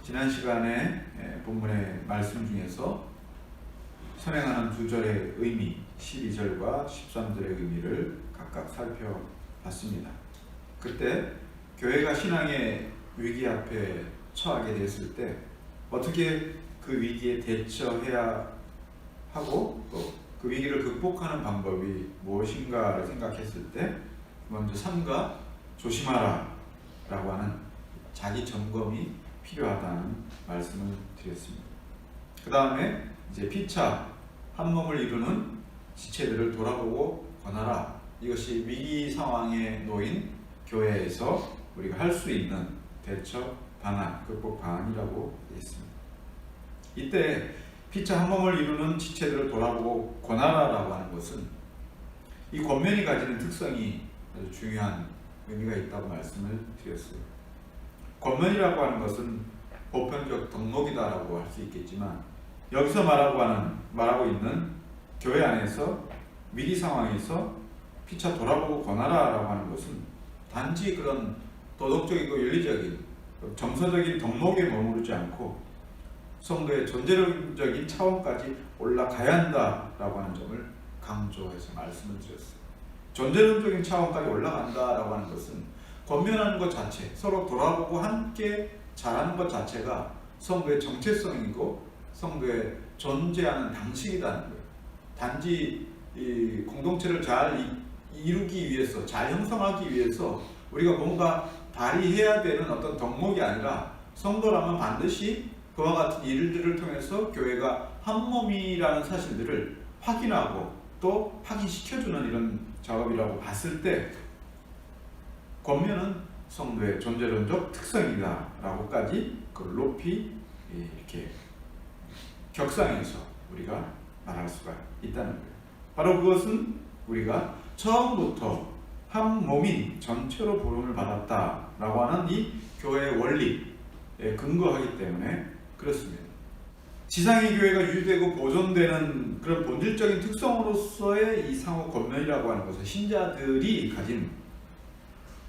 지난 시간에 본문의 말씀 중에서 선행하는 두 절의 의미, 12절과 13절의 의미를 각각 살펴봤습니다. 그때 교회가 신앙의 위기 앞에 처하게 됐을 때 어떻게 그 위기에 대처해야 하고 또 그 위기를 극복하는 방법이 무엇인가를 생각했을 때 먼저 삼가 조심하라 라고 하는 자기 점검이 필요하다는 말씀을 드렸습니다. 그 다음에 이제 피차 한 몸을 이루는 지체들을 돌아보고 권하라. 이것이 위기 상황에 놓인 교회에서 우리가 할 수 있는 대처 방안, 극복 방안이라고 했습니다. 이때 피차 한 몸을 이루는 지체들을 돌아보고 권하라라고 하는 것은 이 권면이 가지는 특성이 아주 중요한 의미가 있다고 말씀을 드렸어요. 권면이라고 하는 것은 보편적 덕목이다라고 할 수 있겠지만 여기서 말하고 있는 교회 안에서 위기 상황에서 피차 돌아보고 권하라라고 하는 것은 단지 그런 도덕적이고 윤리적인 정서적인 덕목에 머무르지 않고 성도의 존재론적인 차원까지 올라가야 한다라고 하는 점을 강조해서 말씀을 드렸어요. 존재론적인 차원까지 올라간다라고 하는 것은 권면하는 것 자체, 서로 돌아보고 함께 잘하는 것 자체가 성도의 정체성이고 성도의 존재하는 방식이라는 거예요. 단지 이 공동체를 잘 이루기 위해서, 잘 형성하기 위해서 우리가 뭔가 발휘해야 되는 어떤 덕목이 아니라 성도라면 반드시 그와 같은 일들을 통해서 교회가 한 몸이라는 사실들을 확인하고 또 확인시켜주는 이런 작업이라고 봤을 때 권면은 성도의 존재론적 특성이다 라고까지 그걸 높이 이렇게 격상해서 우리가 말할 수가 있다는 거예요. 바로 그것은 우리가 처음부터 한 몸인 전체로 부름을 받았다 라고 하는 이 교회의 원리에 근거하기 때문에 그렇습니다. 지상의 교회가 유지되고 보존되는 그런 본질적인 특성으로서의 이 상호 권면이라고 하는 것은 신자들이 가진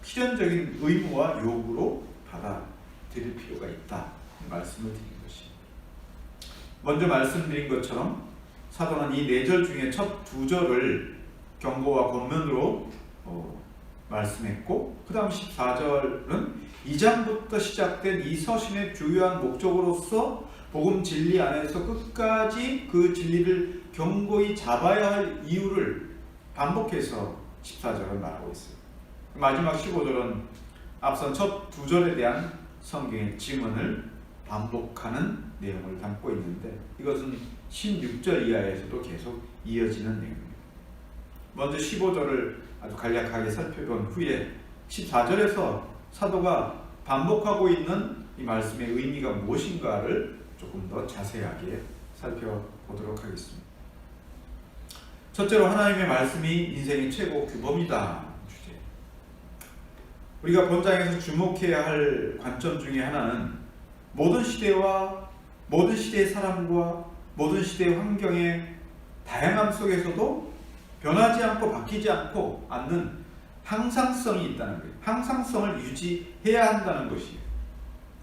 필연적인 의무와 요구로 받아들일 필요가 있다 말씀을 드린 것입니다. 먼저 말씀드린 것처럼 사도는 이 4절 중에 첫 2절을 경고와 권면으로 말씀했고 그 다음 14절은 2장부터 시작된 이 서신의 주요한 목적으로서 복음 진리 안에서 끝까지 그 진리를 견고히 잡아야 할 이유를 반복해서 14절을 말하고 있어요. 마지막 15절은 앞선 첫 2절에 대한 성경의 증언을 반복하는 내용을 담고 있는데 이것은 16절 이하에서도 계속 이어지는 내용입니다. 먼저 15절을 아주 간략하게 살펴본 후에 14절에서 사도가 반복하고 있는 이 말씀의 의미가 무엇인가를 조금 더 자세하게 살펴보도록 하겠습니다. 첫째로 하나님의 말씀이 인생의 최고 규범이다 주제. 우리가 본장에서 주목해야 할 관점 중에 하나는 모든 시대와 모든 시대의 사람과 모든 시대의 환경의 다양함 속에서도 변하지 않고 바뀌지 않는 항상성이 있다는 거예요. 항상성을 유지해야 한다는 것이에요.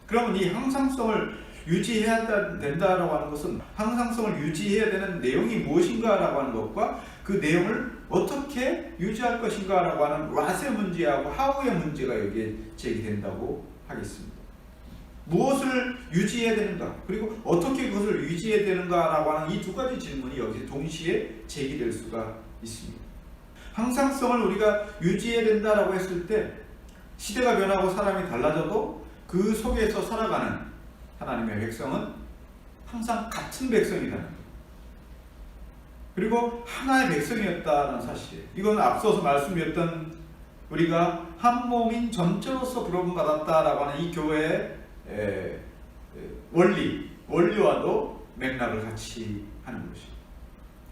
그러면 이 항상성을 유지해야 된다라고 하는 것은 항상성을 유지해야 되는 내용이 무엇인가라고 하는 것과 그 내용을 어떻게 유지할 것인가라고 하는 what의 문제하고 how의 문제가 여기에 제기된다고 하겠습니다. 무엇을 유지해야 되는가 그리고 어떻게 그것을 유지해야 되는가라고 하는 이 두 가지 질문이 여기서 동시에 제기될 수가 있습니다. 항상성을 우리가 유지해야 된다라고 했을 때 시대가 변하고 사람이 달라져도 그 속에서 살아가는 하나님의 백성은 항상 같은 백성이라는 거예요. 그리고 하나의 백성이었다는 사실이에요. 이건 앞서서 말씀드렸던 우리가 한 몸인 전체로서 부름받았다라고 하는 이 교회의 원리와도 맥락을 같이 하는 것이에요.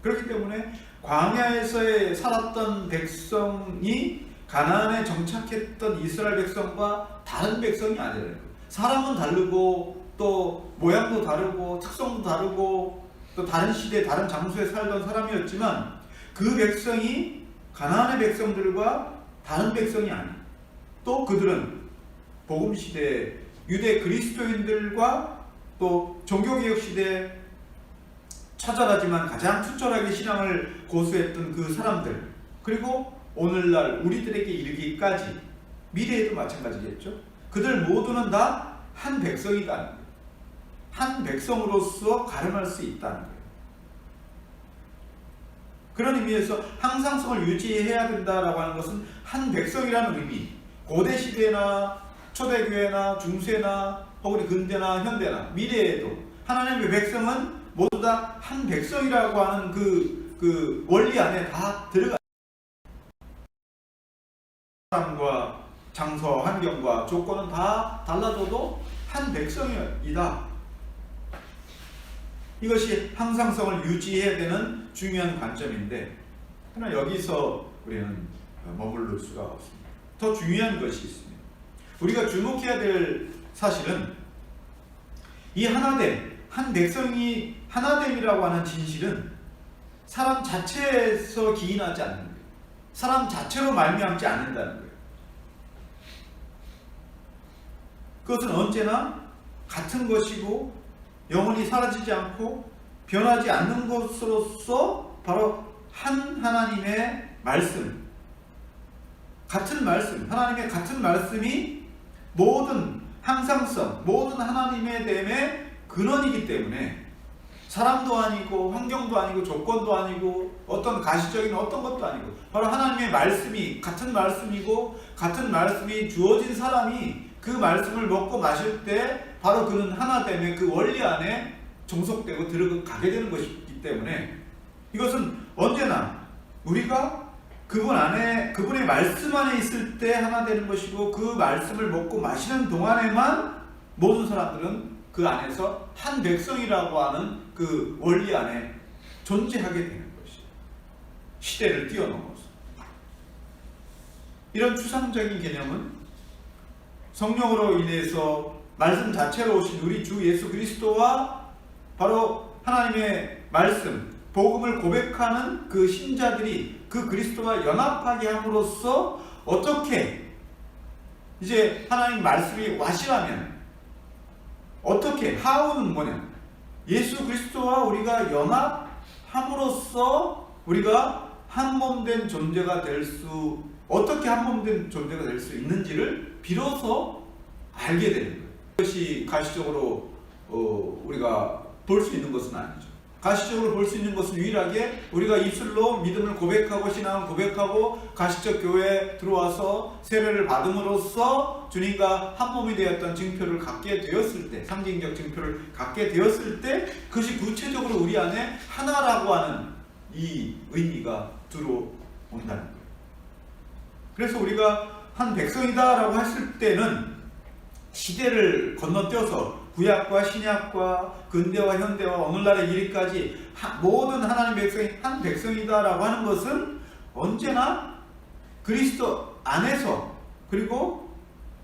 그렇기 때문에 광야에서 살았던 백성이 가나안에 정착했던 이스라엘 백성과 다른 백성이 아니라는 거예요. 사람은 다르고 또 모양도 다르고 특성도 다르고 또 다른 시대 다른 장소에 살던 사람이었지만 그 백성이 가나안의 백성들과 다른 백성이 아니에요. 또 그들은 복음 시대에 유대 그리스도인들과 또 종교개혁 시대에 처절하지만 가장 투철하게 신앙을 고수했던 그 사람들, 그리고 오늘날 우리들에게 이르기까지 미래에도 마찬가지겠죠. 그들 모두는 다 한 백성이다는 거예요. 한 백성으로서 가름할 수 있다는 거예요. 그런 의미에서 항상성을 유지해야 된다라고 하는 것은 한 백성이라는 의미, 고대 시대나 초대교회나 중세나 혹은 근대나 현대나 미래에도 하나님의 백성은 모두 다 한 백성이라고 하는 그 원리 안에 다 들어가. 사람과 장소, 환경과 조건은 다 달라져도 한 백성이다. 이것이 항상성을 유지해야 되는 중요한 관점인데, 그러나 여기서 우리는 머무를 수가 없습니다. 더 중요한 것이 있습니다. 우리가 주목해야 될 사실은 이 하나됨, 한 백성이 하나됨이라고 하는 진실은 사람 자체에서 기인하지 않는 거예요. 사람 자체로 말미암지 않는다는 거예요. 그것은 언제나 같은 것이고 영원히 사라지지 않고 변하지 않는 것으로서 바로 한 하나님의 말씀, 같은 말씀, 하나님의 같은 말씀이 모든 항상성, 모든 하나님의 됨의 근원이기 때문에 사람도 아니고 환경도 아니고 조건도 아니고 어떤 가시적인 어떤 것도 아니고 바로 하나님의 말씀이 같은 말씀이고, 같은 말씀이 주어진 사람이 그 말씀을 먹고 마실 때 바로 그는 하나됨의 그 원리 안에 종속되고 들어가게 되는 것이기 때문에 이것은 언제나 우리가 그분 안에, 그분의 말씀 안에 있을 때 하나 되는 것이고, 그 말씀을 먹고 마시는 동안에만 모든 사람들은 그 안에서 한 백성이라고 하는 그 원리 안에 존재하게 되는 것이에요. 시대를 뛰어넘어서. 이런 추상적인 개념은 성령으로 인해서 말씀 자체로 오신 우리 주 예수 그리스도와 바로 하나님의 말씀, 복음을 고백하는 그 신자들이 그 그리스도와 연합하게 함으로써 어떻게 이제 하나님 말씀이 와시라면 어떻게, how는 뭐냐, 예수 그리스도와 우리가 연합함으로써 우리가 한 몸 된 존재가 될 수, 어떻게 한 몸 된 존재가 될 수 있는지를 비로소 알게 되는 거예요. 그것이 가시적으로 우리가 볼 수 있는 것은 아니죠. 가시적으로 볼 수 있는 것은 유일하게 우리가 입술로 믿음을 고백하고 신앙을 고백하고 가시적 교회에 들어와서 세례를 받음으로써 주님과 한 몸이 되었던 증표를 갖게 되었을 때, 상징적 증표를 갖게 되었을 때 그것이 구체적으로 우리 안에 하나라고 하는 이 의미가 들어온다는 거예요. 그래서 우리가 한 백성이다 라고 했을 때는 시대를 건너뛰어서 구약과 신약과 근대와 현대와 오늘날의 이르기까지 모든 하나님의 백성이 한 백성이다 라고 하는 것은 언제나 그리스도 안에서, 그리고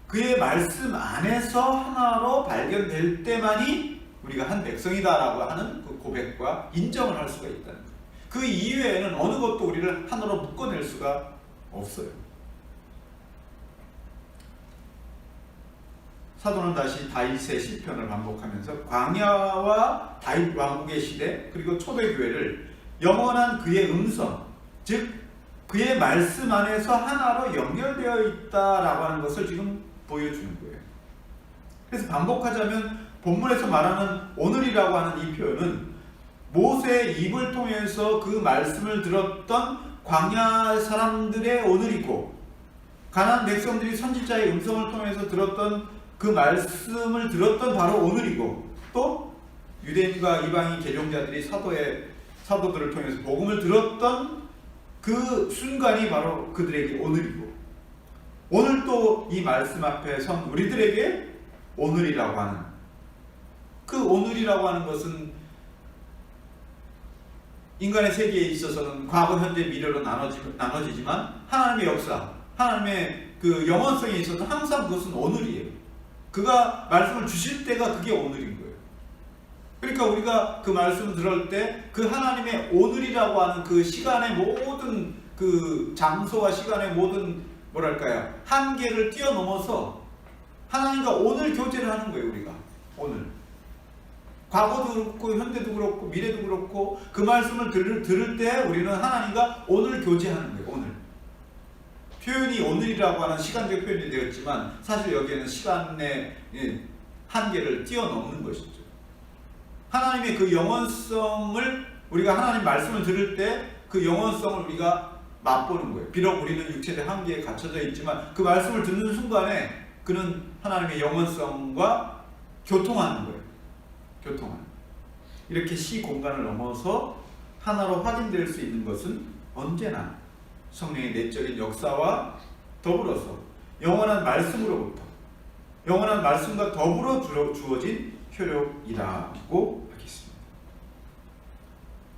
그의 말씀 안에서 하나로 발견될 때만이 우리가 한 백성이다 라고 하는 그 고백과 인정을 할 수가 있다는 거예요. 그 이외에는 어느 것도 우리를 하나로 묶어낼 수가 없어요. 사도는 다시 다윗의 시편을 반복하면서 광야와 다윗 왕국의 시대, 그리고 초대교회를 영원한 그의 음성, 즉 그의 말씀 안에서 하나로 연결되어 있다라고 하는 것을 지금 보여주는 거예요. 그래서 반복하자면 본문에서 말하는 오늘이라고 하는 이 표현은 모세의 입을 통해서 그 말씀을 들었던 광야 사람들의 오늘이고, 가나안 백성들이 선지자의 음성을 통해서 들었던 그 말씀을 들었던 바로 오늘이고, 또 유대인과 이방인 개종자들이 사도들을 통해서 복음을 들었던 그 순간이 바로 그들에게 오늘이고, 오늘 또 이 말씀 앞에 선 우리들에게 오늘이라고 하는, 그 오늘이라고 하는 것은 인간의 세계에 있어서는 과거, 현재, 미래로 나눠지지만 하나님의 역사, 하나님의 그 영원성에 있어서 항상 그것은 오늘이에요. 그가 말씀을 주실 때가 그게 오늘인 거예요. 그러니까 우리가 그 말씀을 들을 때 그 하나님의 오늘이라고 하는 그 시간의 모든 그 장소와 시간의 모든 뭐랄까요, 한계를 뛰어넘어서 하나님과 오늘 교제를 하는 거예요. 우리가 오늘 과거도 그렇고 현대도 그렇고 미래도 그렇고 그 말씀을 들을 때 우리는 하나님과 오늘 교제하는 거예요. 오늘 표현이 오늘이라고 하는 시간적 표현이 되었지만 사실 여기에는 시간의 한계를 뛰어넘는 것이죠. 하나님의 그 영원성을 우리가 하나님 말씀을 들을 때 그 영원성을 우리가 맛보는 거예요. 비록 우리는 육체의 한계에 갇혀져 있지만 그 말씀을 듣는 순간에 그는 하나님의 영원성과 교통하는 거예요. 교통하는. 이렇게 시 공간을 넘어서 하나로 확인될 수 있는 것은 언제나 성령의 내적인 역사와 더불어서 영원한 말씀으로부터 영원한 말씀과 더불어 주어진 효력이라고 하겠습니다.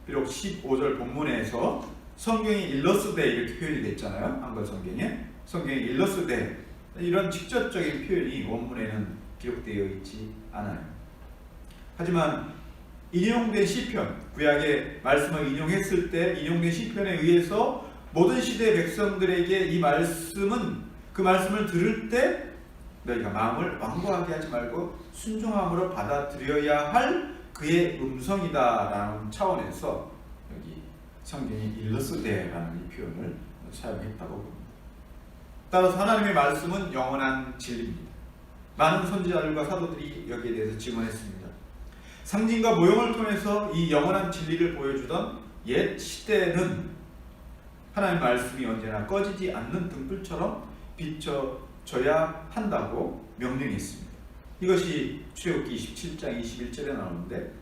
비록 15절 본문에서 성경이 일러스되 이렇게 표현이 됐잖아요. 한글 성경에 성경이 일러스되 이런 직접적인 표현이 원문에는 기록되어 있지 않아요. 하지만 인용된 시편, 구약의 말씀을 인용했을 때 인용된 시편에 의해서 모든 시대의 백성들에게 이 말씀은 그 말씀을 들을 때 너희가 마음을 완고하게 하지 말고 순종함으로 받아들여야 할 그의 음성이다라는 차원에서 여기 성경이 일러스되라는 이 표현을 사용했다고 봅니다. 따라서 하나님의 말씀은 영원한 진리입니다. 많은 선지자들과 사도들이 여기에 대해서 증언했습니다. 상징과 모형을 통해서 이 영원한 진리를 보여주던 옛 시대는 하나님의 말씀이 언제나 꺼지지 않는 등불처럼 비춰져야 한다고 명령했습니다. 이것이 출애굽기 27장 21절에 나오는데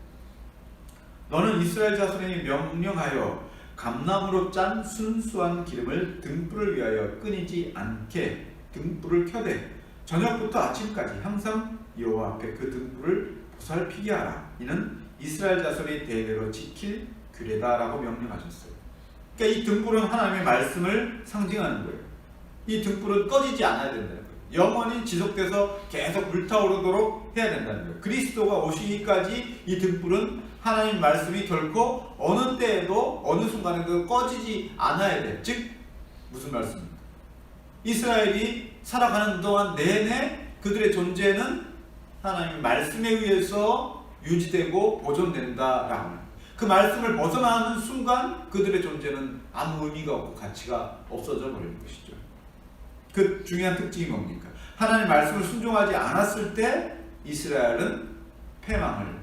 너는 이스라엘 자손에게 명령하여 감나무로 짠 순수한 기름을 등불을 위하여 끊이지 않게 등불을 켜되 저녁부터 아침까지 항상 여호와 앞에 그 등불을 보살피게 하라. 이는 이스라엘 자손이 대대로 지킬 규례다라고 명령하셨어요. 그러니까 이 등불은 하나님의 말씀을 상징하는 거예요. 이 등불은 꺼지지 않아야 된다는 거예요. 영원히 지속돼서 계속 불타오르도록 해야 된다는 거예요. 그리스도가 오시기까지 이 등불은 하나님 말씀이 결코 어느 때에도 어느 순간에도 꺼지지 않아야 돼. 즉 무슨 말씀입니까? 이스라엘이 살아가는 동안 내내 그들의 존재는 하나님의 말씀에 의해서 유지되고 보존된다라고 합니다. 그 말씀을 벗어나는 순간 그들의 존재는 아무 의미가 없고 가치가 없어져 버리는 것이죠. 그 중요한 특징이 뭡니까? 하나님 말씀을 순종하지 않았을 때 이스라엘은 패망을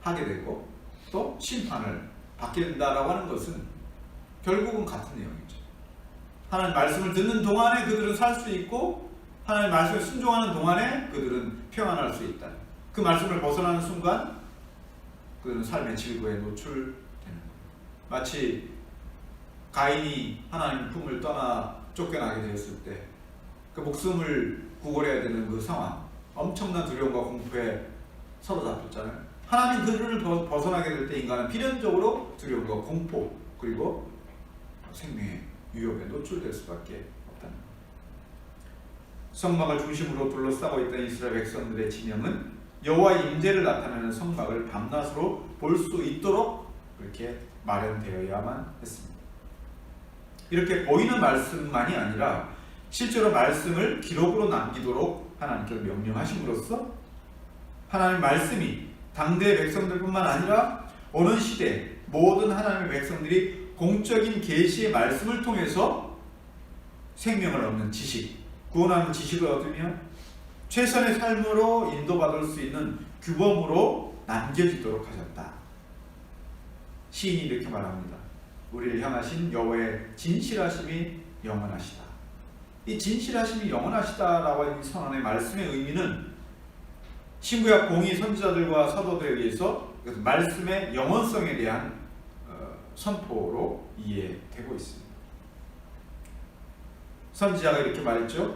하게 되고 또 심판을 받게 된다라고 하는 것은 결국은 같은 내용이죠. 하나님 말씀을 듣는 동안에 그들은 살 수 있고 하나님 말씀을 순종하는 동안에 그들은 평안할 수 있다. 그 말씀을 벗어나는 순간 그들은 삶의 질고에 노출되는 거예요. 마치 가인이 하나님 품을 떠나 쫓겨나게 되었을 때 그 목숨을 구걸해야 되는 그 상황, 엄청난 두려움과 공포에 사로잡혔잖아요. 하나님 그들을 벗어나게 될 때 인간은 필연적으로 두려움과 공포 그리고 생명의 위협에 노출될 수밖에 없다는 것. 성막을 중심으로 둘러싸고 있던 이스라엘 백성들의 진영은 여호와의 임재를 나타내는 성막을 밤낮으로 볼 수 있도록 그렇게 마련되어야만 했습니다. 이렇게 보이는 말씀만이 아니라 실제로 말씀을 기록으로 남기도록 하나님께서 명령하심으로써 하나님의 말씀이 당대의 백성들뿐만 아니라 오는 시대 모든 하나님의 백성들이 공적인 계시의 말씀을 통해서 생명을 얻는 지식, 구원하는 지식을 얻으며 최선의 삶으로 인도받을 수 있는 규범으로 남겨지도록 하셨다. 시인이 이렇게 말합니다. 우리를 향하신 여호와의 진실하심이 영원하시다. 이 진실하심이 영원하시다라고 하는 선언의 말씀의 의미는 신구약 공의 선지자들과 사도들에 의해서 말씀의 영원성에 대한 선포로 이해되고 있습니다. 선지자가 이렇게 말했죠.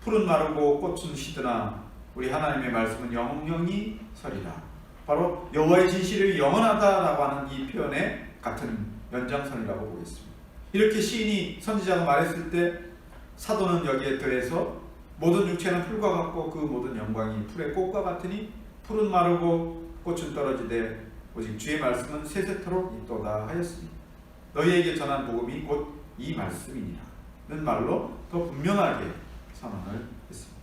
푸른 마르고 꽃은 시드나 우리 하나님의 말씀은 영영이 서리라. 바로 여호와의 진실이 영원하다라고 하는 이 표현의 같은 연장선이라고 보겠습니다. 이렇게 시인이 선지자가 말했을 때 사도는 여기에 더해서 모든 육체는 풀과 같고 그 모든 영광이 풀의 꽃과 같으니 풀은 마르고 꽃은 떨어지되 오직 주의 말씀은 세세토록 있도다 하였으니 너희에게 전한 복음이 곧 이 말씀이니라 는 말로 더 분명하게 선언을 했습니다.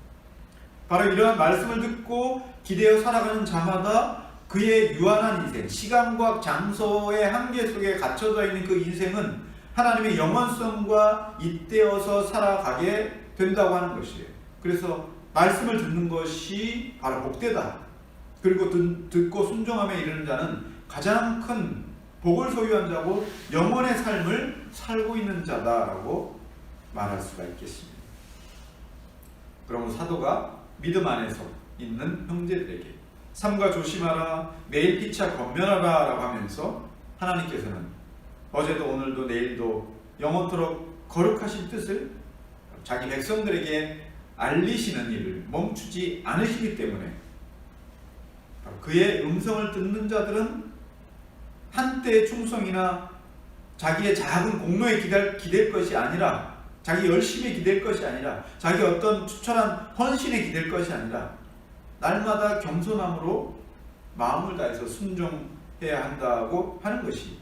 바로 이러한 말씀을 듣고 기대어 살아가는 자마다 그의 유한한 인생, 시간과 장소의 한계 속에 갇혀져 있는 그 인생은 하나님의 영원성과 잇대어서 살아가게 된다고 하는 것이에요. 그래서 말씀을 듣는 것이 바로 복되다. 그리고 듣고 순종함에 이르는 자는 가장 큰 복을 소유한 자고 영원의 삶을 살고 있는 자다라고 말할 수가 있겠습니다. 그러므로 사도가 믿음 안에서 있는 형제들에게 삼가 조심하라, 매일 피차 권면하라 라고 하면서 하나님께서는 어제도 오늘도 내일도 영원토록 거룩하신 뜻을 자기 백성들에게 알리시는 일을 멈추지 않으시기 때문에 그의 음성을 듣는 자들은 한때의 충성이나 자기의 작은 공로에 기댈 것이 아니라, 자기 열심에 기댈 것이 아니라, 자기 어떤 추천한 헌신에 기댈 것이 아니라 날마다 겸손함으로 마음을 다해서 순종해야 한다고 하는 것이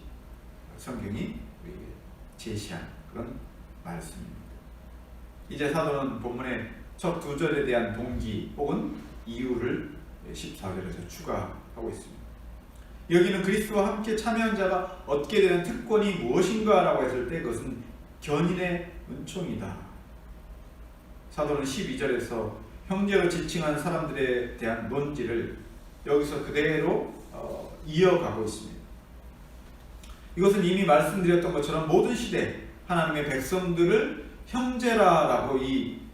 성경이 우리에게 제시한 그런 말씀입니다. 이제 사도는 본문의 첫 두 절에 대한 동기 혹은 이유를 14절에서 추가하고 있습니다. 여기는 그리스도와 함께 참여한 자가 얻게 되는 특권이 무엇인가 라고 했을 때 그것은 견인의 은총이다. 사도는 12절에서 형제로 지칭한 사람들에 대한 논지를 여기서 그대로 이어가고 있습니다. 이것은 이미 말씀드렸던 것처럼 모든 시대 하나님의 백성들을 형제라고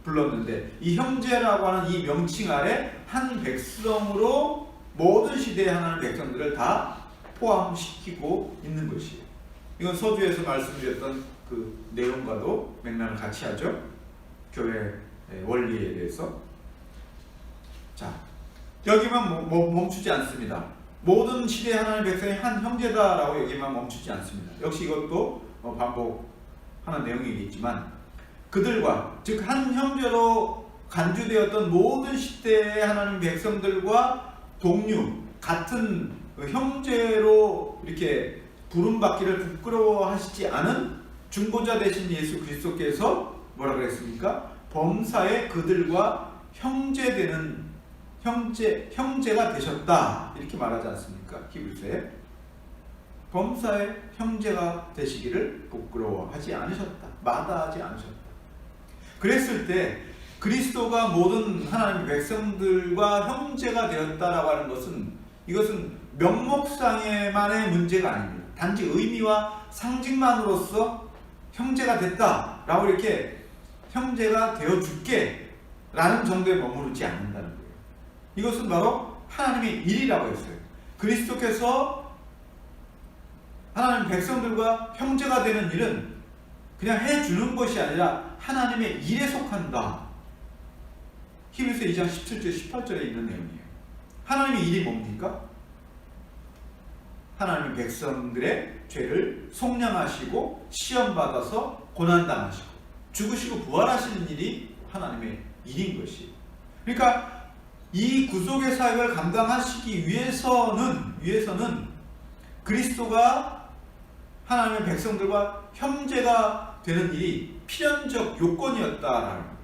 불렀는데, 이 형제라고 하는 이 명칭 아래 한 백성으로 모든 시대의 하나님의 백성들을 다 포함시키고 있는 것이에요. 이건 서두에서 말씀드렸던 그 내용과도 맥락을 같이 하죠. 교회 원리에 대해서. 자, 여기만 멈추지 않습니다. 모든 시대의 하나님의 백성이 한 형제다라고 여기만 멈추지 않습니다. 역시 이것도 반복하는 내용이겠지만, 그들과 즉 한 형제로 간주되었던 모든 시대의 하나님 백성들과 동류, 같은 형제로 이렇게 부름받기를 부끄러워하시지 않은 중보자 되신 예수 그리스도께서 뭐라 그랬습니까? 범사에 그들과 형제가 되셨다, 이렇게 말하지 않습니까? 히브리서에 범사에 형제가 되시기를 부끄러워하지 않으셨다, 마다하지 않으셨다. 그랬을 때 그리스도가 모든 하나님의 백성들과 형제가 되었다라고 하는 것은, 이것은 명목상에만의 문제가 아닙니다. 단지 의미와 상징만으로서 형제가 됐다라고 이렇게 형제가 되어줄게 라는 정도에 머무르지 않는다는 거예요. 이것은 바로 하나님의 일이라고 했어요. 그리스도께서 하나님 백성들과 형제가 되는 일은 그냥 해주는 것이 아니라 하나님의 일에 속한다. 히브리서 2장 17절 18절에 있는 내용이에요. 하나님의 일이 뭡니까? 하나님의 백성들의 죄를 속량하시고 시험받아서 고난당하시고 죽으시고 부활하시는 일이 하나님의 일인 것이에요. 그러니까 이 구속의 사역을 감당하시기 위해서는 그리스도가 하나님의 백성들과 형제가 되는 일이 필연적 요건이었다라는 거예요.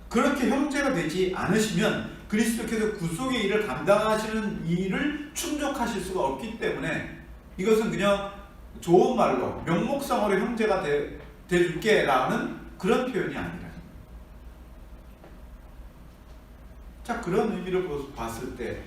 그렇게 형제가 되지 않으시면 그리스도께서 구속의 일을 감당하시는 일을 충족하실 수가 없기 때문에 이것은 그냥 좋은 말로 명목상으로 형제가 돼줄게 라는 그런 표현이 아니라, 자, 그런 의미로 봤을 때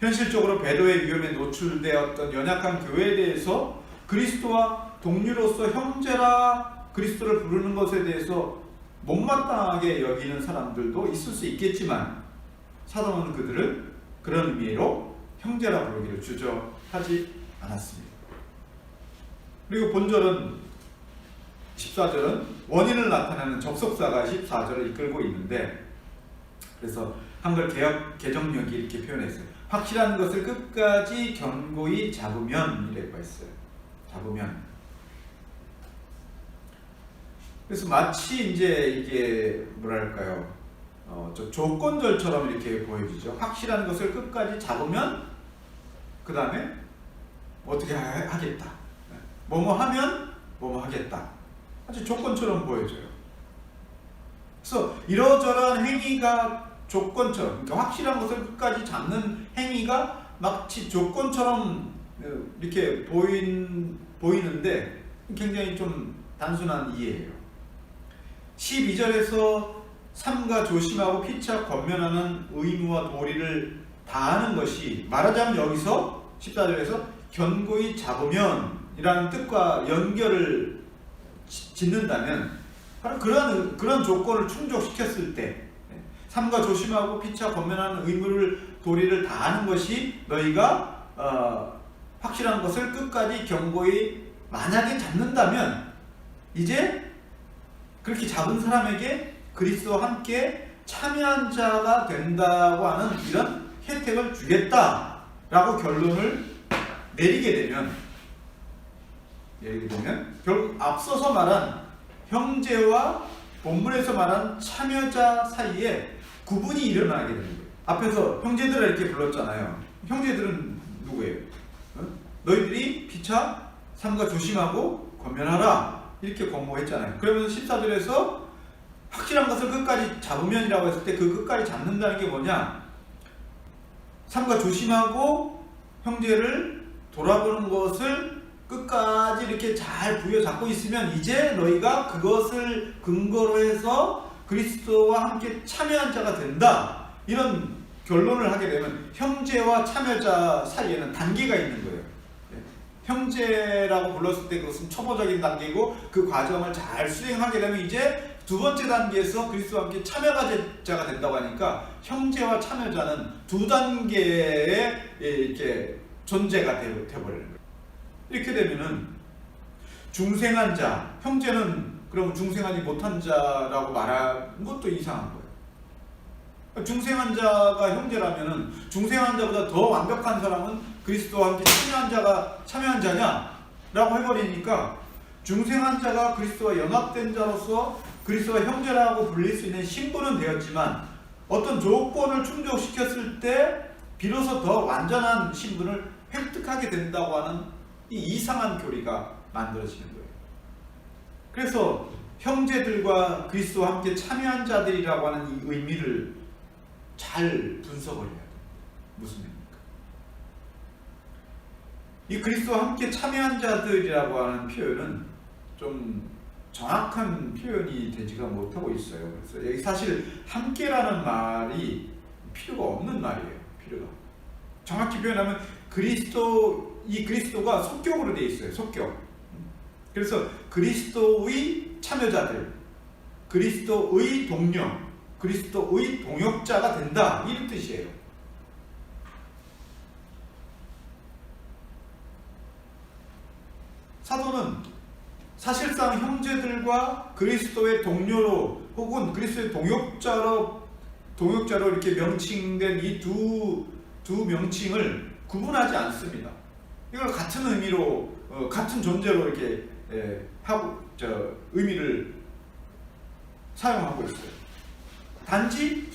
현실적으로 배도의 위험에 노출되었던 연약한 교회에 대해서 그리스도와 동료로서 형제라 그리스도를 부르는 것에 대해서 못마땅하게 여기는 사람들도 있을 수 있겠지만, 사도는 그들을 그런 의미로 형제라 부르기를 주저하지 않았습니다. 그리고 본절은 14절은 원인을 나타내는 접속사가 14절을 이끌고 있는데, 그래서 한글 개정력이 이렇게 표현했어요. 확실한 것을 끝까지 견고히 잡으면 이라고 했어요. 잡으면. 그래서 마치 이제 이게 뭐랄까요, 조건절처럼 이렇게 보여지죠. 확실한 것을 끝까지 잡으면 그 다음에 어떻게 하겠다, 뭐뭐 하면 뭐뭐 하겠다, 아주 조건처럼 보여져요. 그래서 이러저러한 행위가 조건처럼, 그러니까 확실한 것을 끝까지 잡는 행위가 마치 조건처럼 이렇게 보이는데 굉장히 좀 단순한 이해예요. 12절에서 삼가 조심하고 피차 권면하는 의무와 도리를 다하는 것이, 말하자면 여기서 14절에서 견고히 잡으면 이라는 뜻과 연결을 짓는다면 바로 그런 조건을 충족시켰을 때, 삼가 조심하고 피차 권면하는 의무를 도리를 다하는 것이 너희가 확실한 것을 끝까지 견고히 만약에 잡는다면 이제 그렇게 잡은 사람에게 그리스도와 함께 참여한 자가 된다고 하는 이런 혜택을 주겠다라고 결론을 내리게 되면 결국 앞서서 말한 형제와 본문에서 말한 참여자 사이에 구분이 일어나게 되는 거예요. 앞에서 형제들을 이렇게 불렀잖아요. 형제들은 누구예요? 너희들이 피차 삼가 조심하고 권면하라 이렇게 권고했잖아요. 그러면서 14절에서 확실한 것을 끝까지 잡으면이라고 했을 때 그 끝까지 잡는다는 게 뭐냐? 삼가 조심하고 형제를 돌아보는 것을 끝까지 이렇게 잘 부여잡고 있으면 이제 너희가 그것을 근거로 해서 그리스도와 함께 참여한 자가 된다. 이런 결론을 하게 되면 형제와 참여자 사이에는 단계가 있는 거예요. 형제라고 불렀을 때 그것은 초보적인 단계고 그 과정을 잘 수행하게 되면 이제 두 번째 단계에서 그리스도와 함께 참여자가 된다고 하니까 형제와 참여자는 두 단계의 이렇게 존재가 되어버리는 거예요. 이렇게 되면은 중생한 자, 형제는 그럼 중생하지 못한 자라고 말하는 것도 이상한 거예요. 중생한 자가 형제라면은 중생한 자보다 더 완벽한 사람은 그리스도와 함께 참여한 자냐라고 해버리니까 중생한 자가 그리스도와 연합된 자로서 그리스도와 형제라고 불릴 수 있는 신분은 되었지만 어떤 조건을 충족시켰을 때 비로소 더 완전한 신분을 획득하게 된다고 하는 이 이상한 교리가 만들어지는 거예요. 그래서 형제들과 그리스도와 함께 참여한 자들이라고 하는 이 의미를 잘 분석을 해야 돼요. 무슨 의미입니까? 이 그리스도와 함께 참여한 자들이라고 하는 표현은 좀 정확한 표현이 되지가 못하고 있어요. 그래서 여기 사실 함께라는 말이 필요가 없는 말이에요. 필요가. 정확히 표현하면 그리스도가 속격으로 되어 있어요. 속격. 그래서 그리스도의 참여자들, 그리스도의 동료, 그리스도의 동역자가 된다. 이런 뜻이에요. 사도는 사실상 형제들과 그리스도의 동료로 혹은 그리스도의 동역자로 이렇게 명칭된 이 두 명칭을 구분하지 않습니다. 이걸 같은 의미로 같은 존재로 이렇게 의미를 사용하고 있어요. 단지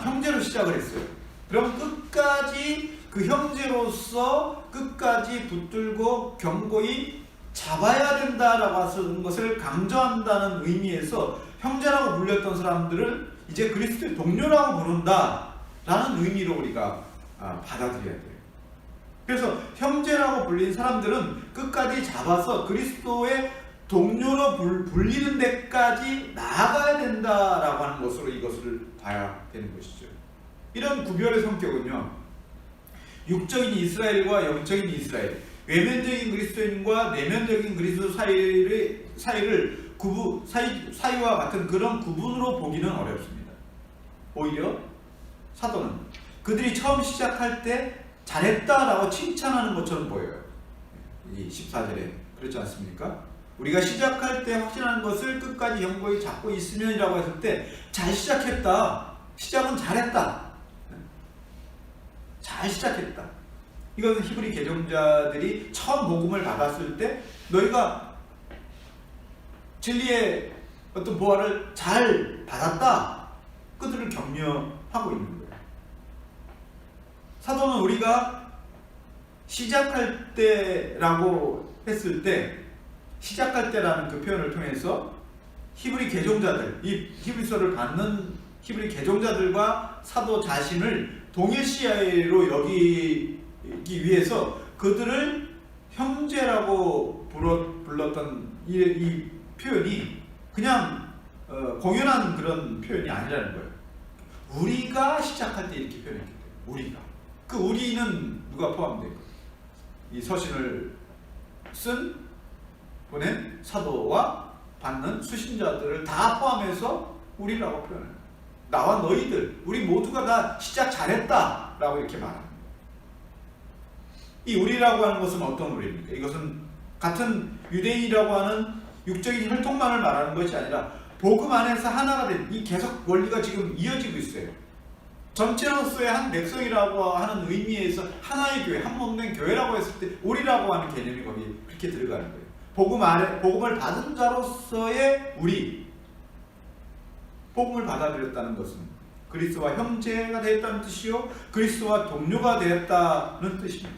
형제로 시작을 했어요. 그럼 끝까지 그 형제로서 끝까지 붙들고 견고히 잡아야 된다라고 하는 것을 강조한다는 의미에서 형제라고 불렸던 사람들을 이제 그리스도의 동료라고 부른다라는 의미로 우리가 받아들여야 돼요. 그래서 형제라고 불린 사람들은 끝까지 잡아서 그리스도의 동료로 불리는 데까지 나아가야 된다라고 하는 것으로 이것을 봐야 되는 것이죠. 이런 구별의 성격은요, 육적인 이스라엘과 영적인 이스라엘, 외면적인 그리스도인과 내면적인 그리스도 사이와 같은 그런 구분으로 보기는 어렵습니다. 오히려 사도는 그들이 처음 시작할 때 잘했다라고 칭찬하는 것처럼 보여요. 이 14절에 그렇지 않습니까? 우리가 시작할 때 확신하는 것을 끝까지 견고히 잡고 있으면이라고 했을 때 잘 시작했다. 시작은 잘했다. 잘 시작했다. 이것은 히브리 개종자들이 처음 복음을 받았을 때 너희가 진리의 어떤 보화를 잘 받았다. 그들을 격려하고 있는 거예요. 사도는 우리가 시작할 때라고 했을 때 시작할 때라는 그 표현을 통해서 히브리 개종자들, 이 히브리서를 받는 히브리 개종자들과 사도 자신을 동일시로 여기기 위해서 그들을 형제라고 불렀던 이 표현이 그냥 공연한 그런 표현이 아니라는 거예요. 우리가 시작할 때 이렇게 표현했기 때문에 우리가. 그 우리는 누가 포함된 거예요? 이 서신을 보낸 사도와 받는 수신자들을 다 포함해서 우리라고 표현해요. 나와 너희들, 우리 모두가 다 시작 잘했다 라고 이렇게 말합니다. 이 우리라고 하는 것은 어떤 우리입니까? 이것은 같은 유대인이라고 하는 육적인 혈통만을 말하는 것이 아니라 복음 안에서 하나가 된 이 계속 원리가 지금 이어지고 있어요. 전체로서의 한 백성이라고 하는 의미에서 하나의 교회, 한 몸된 교회라고 했을 때 우리라고 하는 개념이 거기 그렇게 들어가는 거예요. 복음을 받은 자로서의 우리, 복음을 받아들였다는 것은 그리스도와 형제가 되었다는 뜻이요, 그리스도와 동료가 되었다는 뜻입니다.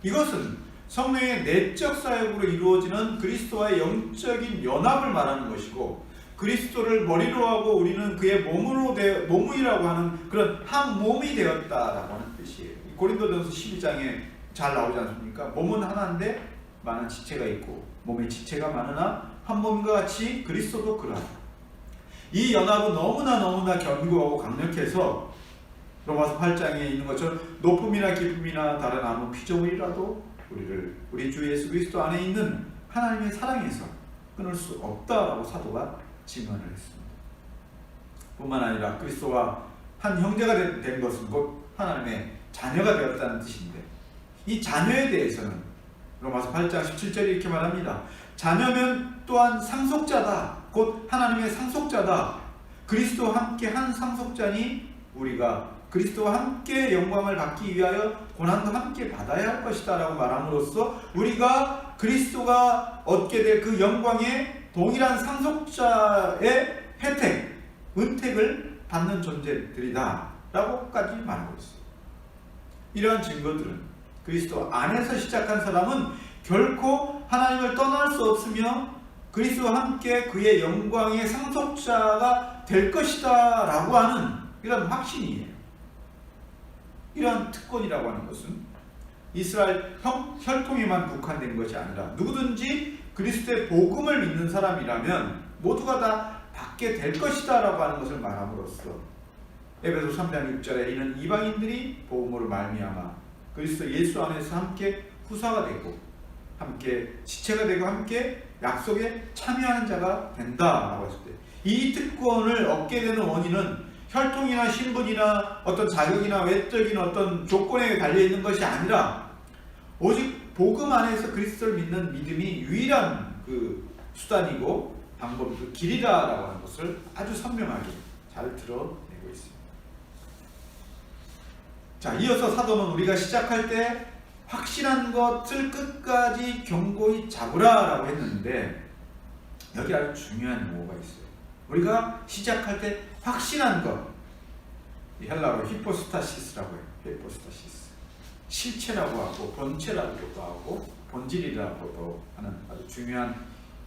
이것은 성령의 내적 사역으로 이루어지는 그리스도와의 영적인 연합을 말하는 것이고, 그리스도를 머리로 하고 우리는 그의 몸이라고 하는 그런 한 몸이 되었다라고 하는 뜻이에요. 고린도전서 12장에 잘 나오지 않습니까? 몸은 하나인데 많은 지체가 있고 몸의 지체가 많으나 한 몸과 같이 그리스도도 그러하다. 이 연합은 너무나 견고하고 강력해서 로마서 8장에 있는 것처럼 높음이나 깊음이나 다른 아무 피조물이라도 우리 주 예수 그리스도 안에 있는 하나님의 사랑에서 끊을 수 없다라고 사도가 증언을 했습니다. 뿐만 아니라 그리스도와 한 형제가 된 것은 곧 하나님의 자녀가 되었다는 뜻인데, 이 자녀에 대해서는 로마서 8장 17절에 이렇게 말합니다. 자녀면 또한 상속자다. 곧 하나님의 상속자다. 그리스도와 함께 한 상속자니 우리가 그리스도와 함께 영광을 받기 위하여 고난도 함께 받아야 할 것이다 라고 말함으로써 우리가 그리스도가 얻게 될 그 영광의 동일한 상속자의 혜택, 은택을 받는 존재들이다 라고까지 말하고 있어요. 이러한 증거들은 그리스도 안에서 시작한 사람은 결코 하나님을 떠날 수 없으며 그리스도와 함께 그의 영광의 상속자가 될 것이다 라고 하는 이런 확신이에요. 이러한 특권이라고 하는 것은 이스라엘 혈통에만 국한된 것이 아니라 누구든지 그리스도의 복음을 믿는 사람이라면 모두가 다 받게 될 것이다 라고 하는 것을 말함으로써 에베소 3장 6절에 이는 이방인들이 복음으로 말미암아 그리스도 예수 안에서 함께 후사가 되고 함께 지체가 되고 함께 약속에 참여하는 자가 된다 라고 했을 때, 이 특권을 얻게 되는 원인은 혈통이나 신분이나 어떤 자격이나 외적인 어떤 조건에 달려있는 것이 아니라 오직 복음 안에서 그리스도를 믿는 믿음이 유일한 그 수단이고 방법이고 길이다라고 하는 것을 아주 선명하게 잘 드러내고 있습니다. 자, 이어서 사도는 우리가 시작할 때 확신한 것을 끝까지 견고히 잡으라 라고 했는데, 여기 아주 중요한 용어가 있어요. 우리가 시작할 때 확신한 것, 헬라어로 히포스타시스라고 해요. 히포스타시스. 실체라고 하고 본체라고도 하고 본질이라고도 하는 아주 중요한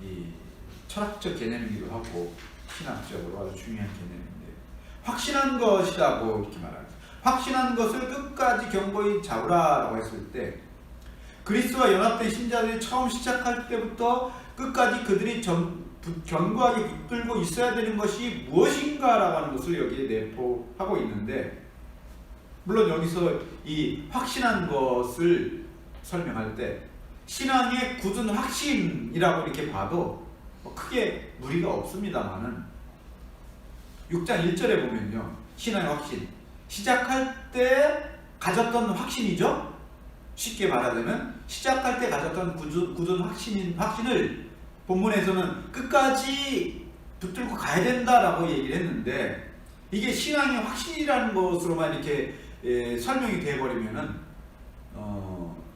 이 철학적 개념이기도 하고 신학적으로 아주 중요한 개념인데, 확신한 것이라고 이렇게 말합니다. 확신한 것을 끝까지 견고히 잡으라라고 했을 때, 그리스도와 연합된 신자들이 처음 시작할 때부터 끝까지 그들이 견고하게 붙들고 있어야 되는 것이 무엇인가라고 하는 것을 여기에 내포하고 있는데, 물론 여기서 이 확신한 것을 설명할 때 신앙의 굳은 확신이라고 이렇게 봐도 크게 무리가 없습니다만은 6장 1절에 보면요, 신앙의 확신, 시작할 때 가졌던 확신이죠. 쉽게 말하자면 시작할 때 가졌던 굳은 확신을 본문에서는 끝까지 붙들고 가야 된다라고 얘기를 했는데, 이게 신앙의 확신이라는 것으로만 이렇게 설명이 되어버리면은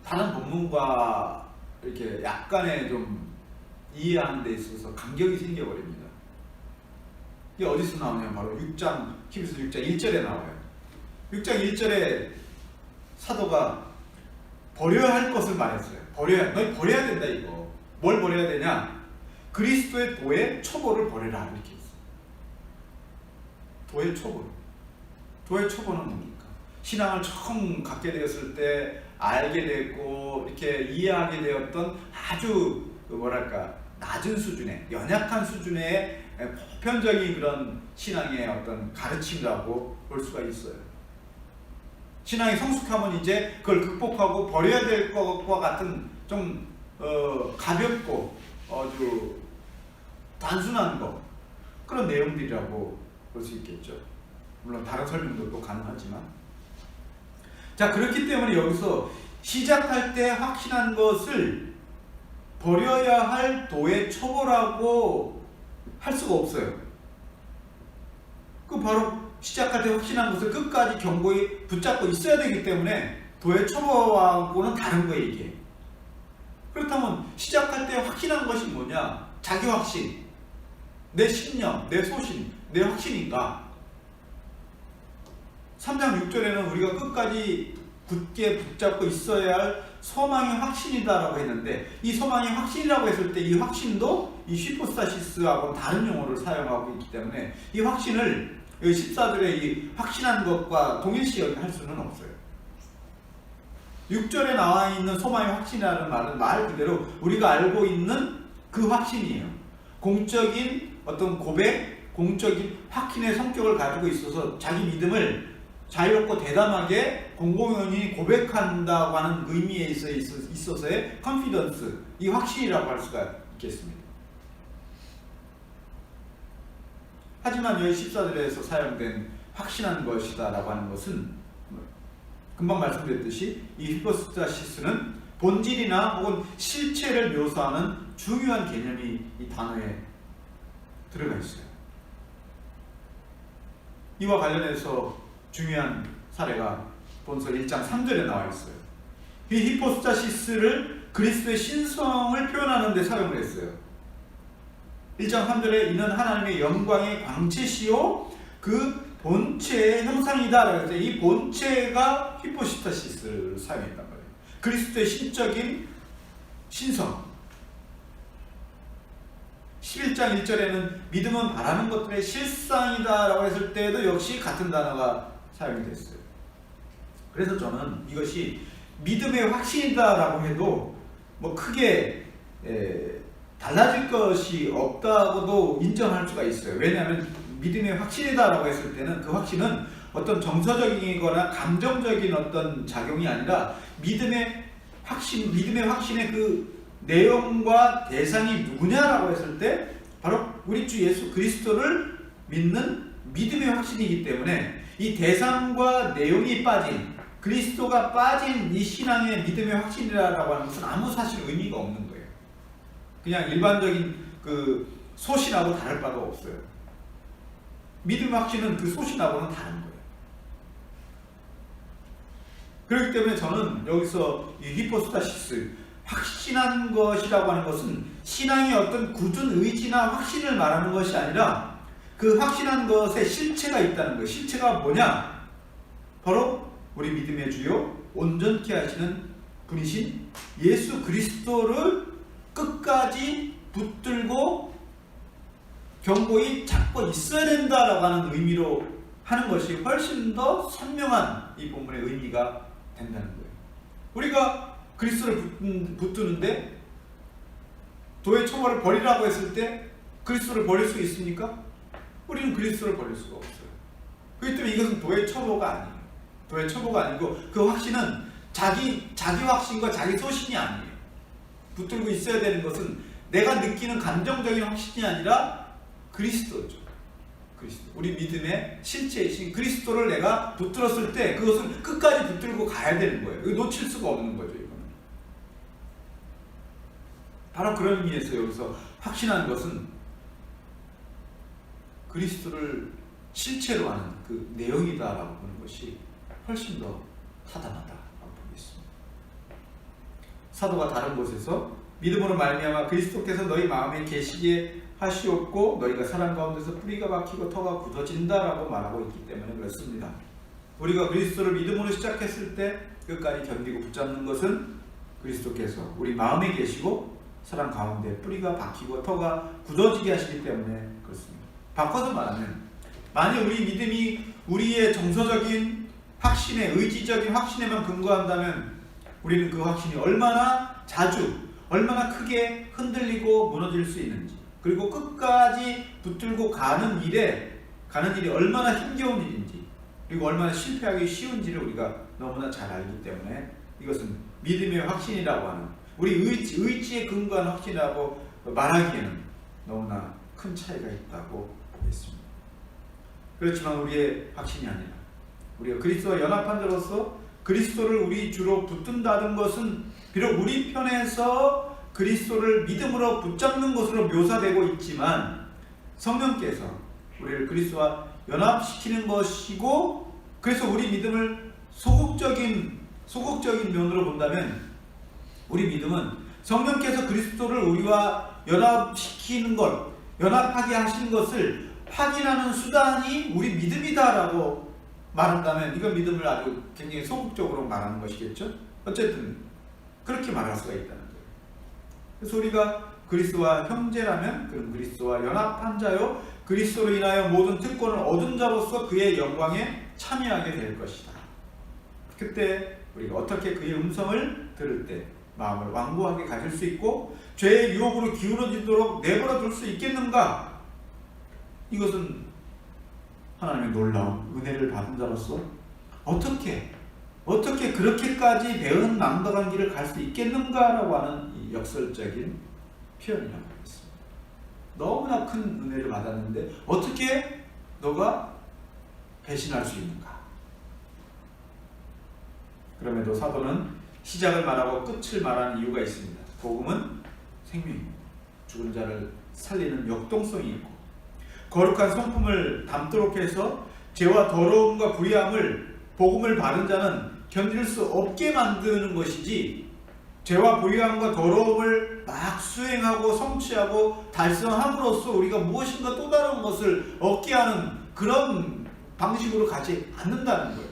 다른 본문과 이렇게 약간의 좀 이해하는 데 있어서 간격이 생겨버립니다. 이게 어디서 나오냐면 바로 히브리서 6장 1절에 나와요. 6장 1절에 사도가 버려야 할 것을 말했어요. 너희 버려야 된다 이거. 뭘 버려야 되냐? 그리스도의 도의 초보를 버려라 이렇게 했어요. 도의 초보. 도의 초보는 뭡니까? 신앙을 처음 갖게 되었을 때 알게 됐고 이렇게 이해하게 되었던 아주 낮은 수준의, 연약한 수준의 보편적인 그런 신앙의 어떤 가르침이라고 볼 수가 있어요. 신앙이 성숙하면 이제 그걸 극복하고 버려야 될 것과 같은 좀 가볍고 아주 단순한 것, 그런 내용들이라고 볼 수 있겠죠. 물론 다른 설명도 또 가능하지만, 자, 그렇기 때문에 여기서 시작할 때 확신한 것을 버려야 할 도의 초보라고 할 수가 없어요. 그 바로 시작할 때 확신한 것을 끝까지 견고히 붙잡고 있어야 되기 때문에 도의 초보하고는 다른 거예요, 이게. 그렇다면 시작할 때 확신한 것이 뭐냐? 자기 확신, 내 신념, 내 소신, 내 확신인가? 3장 6절에는 우리가 끝까지 굳게 붙잡고 있어야 할 소망의 확신이다라고 했는데, 이 소망의 확신이라고 했을 때 이 확신도 이 휘포스타시스하고는 다른 용어를 사용하고 있기 때문에 이 확신을 14절의 이 확신한 것과 동일시 할 수는 없어요. 6절에 나와 있는 소망의 확신이라는 말은 말 그대로 우리가 알고 있는 그 확신이에요. 공적인 어떤 고백, 공적인 확신의 성격을 가지고 있어서 자기 믿음을 자유롭고 대담하게 공공연히 고백한다고 하는 의미에 있어서의 컨피던스, 이 확신이라고 할 수가 있겠습니다. 하지만 여기 14절에서 사용된 확신한 것이다 라고 하는 것은 금방 말씀드렸듯이 이 히포스타시스는 본질이나 혹은 실체를 묘사하는 중요한 개념이 이 단어에 들어가 있어요. 이와 관련해서 중요한 사례가 본서 1장 3절에 나와 있어요. 이 히포스타시스를 그리스도의 신성을 표현하는 데 사용을 했어요. 1장 3절에 이는 하나님의 영광의 광채시요 그 본체의 형상이다 라고 해서 이 본체가 히포스타시스를 사용했단 말이에요. 그리스도의 신적인 신성. 11장 1절에는 믿음은 바라는 것들의 실상이다 라고 했을 때에도 역시 같은 단어가 사용이 됐어요. 그래서 저는 이것이 믿음의 확신이다 라고 해도 뭐 크게 달라질 것이 없다고도 인정할 수가 있어요. 왜냐하면 믿음의 확신이다 라고 했을 때는 그 확신은 어떤 정서적이거나 감정적인 어떤 작용이 아니라 믿음의 확신의 그 내용과 대상이 누구냐라고 했을 때 바로 우리 주 예수 그리스도를 믿는 믿음의 확신이기 때문에 이 대상과 내용이 빠진, 그리스도가 빠진 이 신앙의 믿음의 확신이라고 하는 것은 아무 사실 의미가 없는 거예요. 그냥 일반적인 그 소신하고 다를 바가 없어요. 믿음의 확신은 그 소신하고는 다른 거예요. 그렇기 때문에 저는 여기서 이 히포스타시스, 확신한 것이라고 하는 것은 신앙의 어떤 굳은 의지나 확신을 말하는 것이 아니라 그 확신한 것에 실체가 있다는 거예요. 실체가 뭐냐? 바로 우리 믿음의 주요 온전케 하시는 분이신 예수 그리스도를 끝까지 붙들고 견고히 잡고 있어야 된다라고 하는 의미로 하는 것이 훨씬 더 선명한 이 본문의 의미가 된다는 거예요. 우리가 그리스도를 붙드는데 도의 초보를 버리라고 했을 때 그리스도를 버릴 수 있습니까? 우리는 그리스도를 버릴 수가 없어요. 그렇기 때문에 이것은 도의 초보가 아니에요. 도의 초보가 아니고 그 확신은 자기 확신과 자기 소신이 아니에요. 붙들고 있어야 되는 것은 내가 느끼는 감정적인 확신이 아니라 그리스도죠. 그리스도. 우리 믿음의 실체이신 그리스도를 내가 붙들었을 때 그것을 끝까지 붙들고 가야 되는 거예요. 이거 놓칠 수가 없는 거죠. 이거는. 바로 그런 의미에서 여기서 확신하는 것은 그리스도를 실체로 하는 그 내용이다라고 보는 것이 훨씬 더 타당하다라고 보겠습니다. 사도가 다른 곳에서 믿음으로 말미암아 그리스도께서 너희 마음에 계시게 하시옵고 너희가 사랑 가운데서 뿌리가 박히고 터가 굳어진다라고 말하고 있기 때문에 그렇습니다. 우리가 그리스도를 믿음으로 시작했을 때 끝까지 견디고 붙잡는 것은 그리스도께서 우리 마음에 계시고 사랑 가운데 뿌리가 박히고 터가 굳어지게 하시기 때문에 그렇습니다. 바꿔서 말하면 만약 우리 믿음이 우리의 정서적인 확신에, 의지적인 확신에만 근거한다면 우리는 그 확신이 얼마나 자주, 얼마나 크게 흔들리고 무너질 수 있는지, 그리고 끝까지 붙들고 가는 일이 얼마나 힘겨운 일인지, 그리고 얼마나 실패하기 쉬운지를 우리가 너무나 잘 알기 때문에 이것은 믿음의 확신이라고 하는, 우리 의지에 근거한 확신이라고 말하기에는 너무나 큰 차이가 있다고 보겠습니다. 그렇지만 우리의 확신이 아니라 우리가 그리스도와 연합한 자로서 그리스도를 우리 주로 붙든다는 것은 비록 우리 편에서 그리스도를 믿음으로 붙잡는 것으로 묘사되고 있지만 성령께서 우리를 그리스도와 연합시키는 것이고, 그래서 우리 믿음을 소극적인 면으로 본다면 우리 믿음은 성령께서 그리스도를 우리와 연합시키는 것, 연합하게 하신 것을 확인하는 수단이 우리 믿음이다라고 말한다면 이건 믿음을 아주 굉장히 소극적으로 말하는 것이겠죠. 어쨌든 그렇게 말할 수가 있다는 거예요. 그래서 우리가 그리스도와 형제라면 그럼 그리스도와 연합한 자요, 그리스도로 인하여 모든 특권을 얻은 자로서 그의 영광에 참여하게 될 것이다. 그때 우리가 어떻게 그의 음성을 들을 때 마음을 완고하게 가질 수 있고 죄의 유혹으로 기울어지도록 내버려 둘 수 있겠는가? 이것은 하나님의 놀라운 은혜를 받은 자로서 어떻게 그렇게까지 배은 낭떠간 길을 갈 수 있겠는가라고 하는 이 역설적인 표현이라고 하겠습니다. 너무나 큰 은혜를 받았는데 어떻게 너가 배신할 수 있는가? 그럼에도 사도는 시작을 말하고 끝을 말하는 이유가 있습니다. 복음은 생명입니다. 죽은 자를 살리는 역동성이 있고 거룩한 성품을 담도록 해서 죄와 더러움과 불의함을 복음을 받은 자는 견딜 수 없게 만드는 것이지, 죄와 불의함과 더러움을 막 수행하고 성취하고 달성함으로써 우리가 무엇인가 또 다른 것을 얻게 하는 그런 방식으로 가지 않는다는 거예요.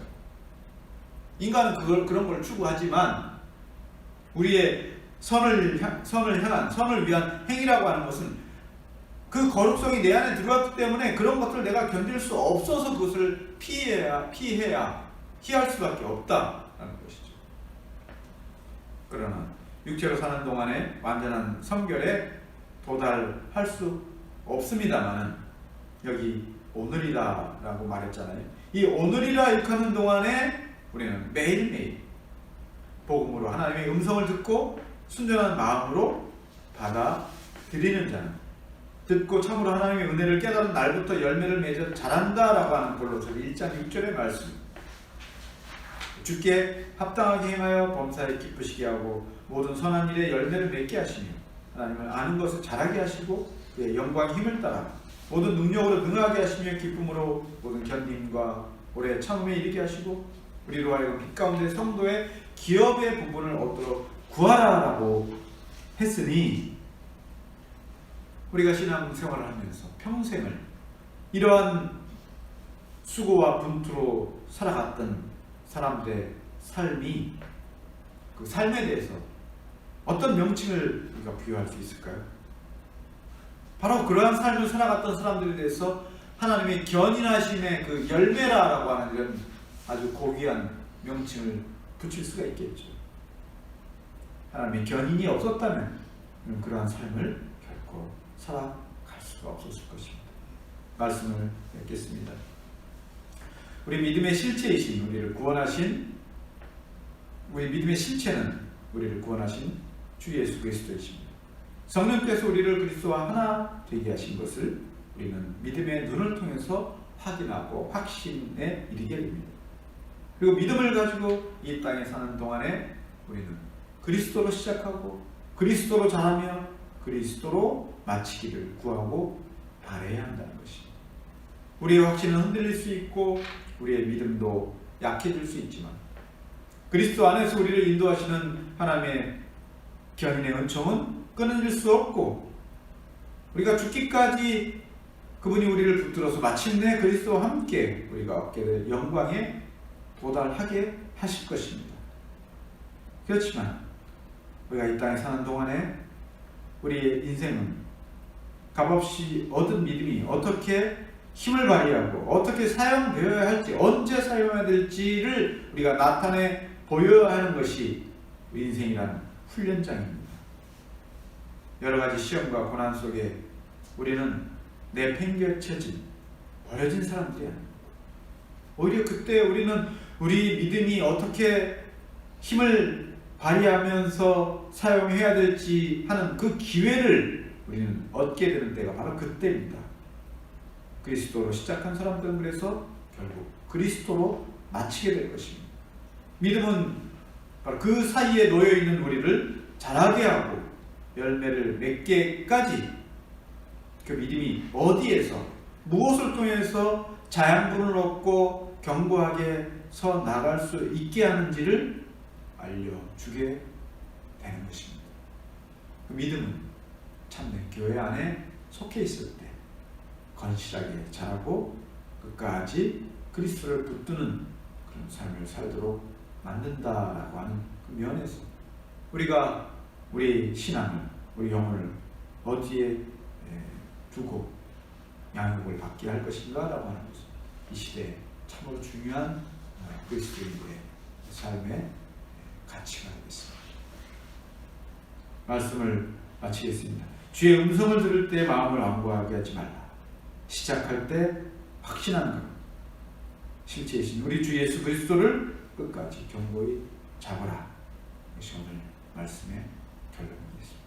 인간은 그런 걸 추구하지만 우리의 선을 위한 행위라고 하는 것은 그 거룩성이 내 안에 들어왔기 때문에 그런 것들을 내가 견딜 수 없어서 그것을 피할 수밖에 없다라는 것이죠. 그러나 육체로 사는 동안에 완전한 성결에 도달할 수 없습니다만 여기 오늘이라고 말했잖아요. 이 오늘이라 일컫는 동안에 우리는 매일매일 복음으로 하나님의 음성을 듣고 순전한 마음으로 받아들이는 자는 듣고 참으로 하나님의 은혜를 깨달은 날부터 열매를 맺어 자란다라고 하는 골로새 1장 6절의 말씀. 주께 합당하게 행하여 범사에 기쁘시게 하고 모든 선한 일에 열매를 맺게 하시며 하나님을 아는 것을 잘하게 하시고 그의 영광의 힘을 따라 모든 능력으로 능하게 하시며 기쁨으로 모든 견딤과 오래 참음에 이르게 하시고 우리로 하여금 빛 가운데 성도의 기업의 부분을 얻도록 구하라라고 했으니, 우리가 신앙생활을 하면서 평생을 이러한 수고와 분투로 살아갔던 사람들의 삶이, 그 삶에 대해서 어떤 명칭을 우리가 부여할 수 있을까요? 바로 그러한 삶을 살아갔던 사람들에 대해서 하나님의 견인하심의 그 열매라라고 하는 이런 아주 고귀한 명칭을 붙일 수가 있겠죠. 하나님의 견인이 없었다면 그러한 삶을 결코 살아갈 수가 없었을 것입니다. 말씀을 맺겠습니다. 우리 믿음의 실체이신 우리 믿음의 실체는 우리를 구원하신 주 예수 그리스도이십니다. 성령께서 우리를 그리스도와 하나 되게 하신 것을 우리는 믿음의 눈을 통해서 확인하고 확신에 이르게 됩니다. 그리고 믿음을 가지고 이 땅에 사는 동안에 우리는 그리스도로 시작하고 그리스도로 자라며 그리스도로 마치기를 구하고 바라야 한다는 것입니다. 우리의 확신은 흔들릴 수 있고 우리의 믿음도 약해질 수 있지만 그리스도 안에서 우리를 인도하시는 하나님의 견인의 은총은 끊어질 수 없고 우리가 죽기까지 그분이 우리를 붙들어서 마침내 그리스도와 함께 우리가 얻게 될 영광에 도달하게 하실 것입니다. 그렇지만 우리가 이 땅에 사는 동안에 우리의 인생은 값없이 얻은 믿음이 어떻게 힘을 발휘하고 어떻게 사용되어야 할지, 언제 사용해야 될지를 우리가 나타내 보여야 하는 것이 우리 인생이란 훈련장입니다. 여러 가지 시험과 고난 속에 우리는 내팽개쳐진, 버려진 사람들이 아닙니다. 오히려 그때 우리는 우리 믿음이 어떻게 힘을 발휘하면서 사용해야 될지 하는 그 기회를 우리는 얻게 되는 때가 바로 그때입니다. 그리스도로 시작한 사람들은 그래서 결국 그리스도로 마치게 될 것입니다. 믿음은 바로 그 사이에 놓여있는 우리를 자라게 하고 열매를 맺게까지, 그 믿음이 어디에서 무엇을 통해서 자양분을 얻고 견고하게 서 나갈 수 있게 하는지를 알려주게 되는 것입니다. 그 믿음은 참된 교회 안에 속해 있을 때 건실하게 자라고 끝까지 그리스도를 붙드는 그런 삶을 살도록 만든다라고 하는 그 면에서 우리가 우리 신앙을, 우리 영혼을 어디에 두고 양육을 받게 할 것인가 라고 하는 것은 이 시대에 참으로 중요한 그리스도인의 삶의 가치가 되겠습니다. 말씀을 마치겠습니다. 주의 음성을 들을 때 마음을 완고하게 하지 말라. 시작할 때 확신하는 것, 실제이신 우리 주 예수 그리스도를 끝까지 견고히 잡아라. 이것이 오늘 말씀의 결론입니다.